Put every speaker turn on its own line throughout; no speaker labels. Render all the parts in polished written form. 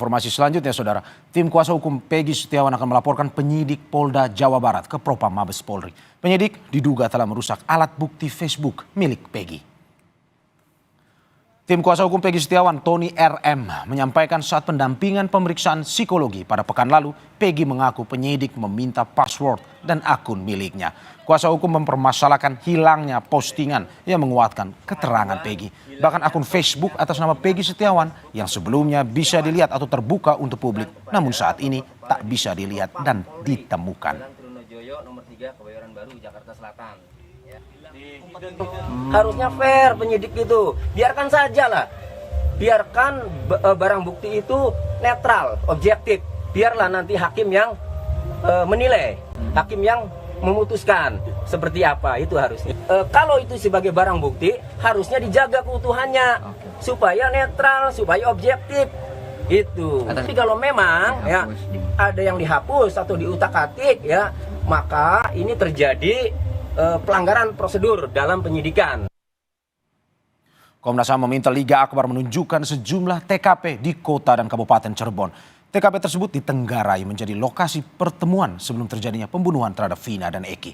Informasi selanjutnya, Saudara, tim kuasa hukum Peggy Setiawan akan melaporkan penyidik Polda Jawa Barat ke Propam Mabes Polri. Penyidik diduga telah merusak alat bukti Facebook milik Peggy. Tim kuasa hukum Peggy Setiawan, Tony RM, menyampaikan saat pendampingan pemeriksaan psikologi pada pekan lalu, Peggy mengaku penyidik meminta password dan akun miliknya. Kuasa hukum mempermasalahkan hilangnya postingan yang menguatkan keterangan Peggy. Bahkan akun Facebook atas nama Peggy Setiawan yang sebelumnya bisa dilihat atau terbuka untuk publik, namun saat ini tak bisa dilihat dan ditemukan.
Harusnya fair penyidik itu, biarkan saja lah, biarkan barang bukti itu netral, objektif, biarlah nanti hakim yang menilai, hakim yang memutuskan seperti apa itu harusnya. Kalau itu sebagai barang bukti harusnya dijaga keutuhannya supaya netral, supaya objektif itu. Tapi kalau memang ya ada yang dihapus atau diutak-atik ya, maka ini terjadi pelanggaran prosedur dalam penyidikan.
Komnas HAM meminta Liga Akbar menunjukkan sejumlah TKP di kota dan kabupaten Cirebon. TKP tersebut ditenggarai menjadi lokasi pertemuan sebelum terjadinya pembunuhan terhadap Vina dan Eki.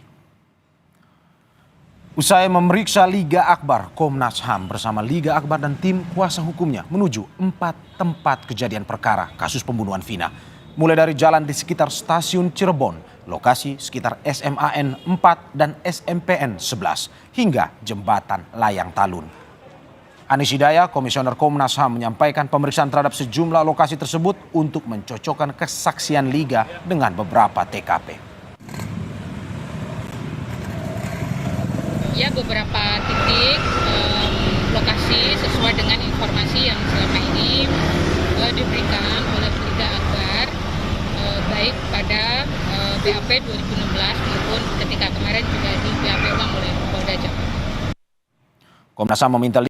Usai memeriksa Liga Akbar, Komnas HAM bersama Liga Akbar dan tim kuasa hukumnya menuju 4 tempat kejadian perkara kasus pembunuhan Vina. Mulai dari jalan di sekitar stasiun Cirebon, lokasi sekitar SMAN 4 dan SMPN 11, hingga jembatan Layang Talun. Anies Hidayah, Komisioner Komnas HAM, menyampaikan pemeriksaan terhadap sejumlah lokasi tersebut untuk mencocokkan kesaksian Liga dengan beberapa TKP.
Ya, beberapa titik lokasi sesuai dengan informasi yang selama ini diberikan oleh Liga Akbar, baik pada BAP 2016 maupun ketika kemarin juga di BAP ulang oleh Polda Jawa Barat.
Komnas HAM meminta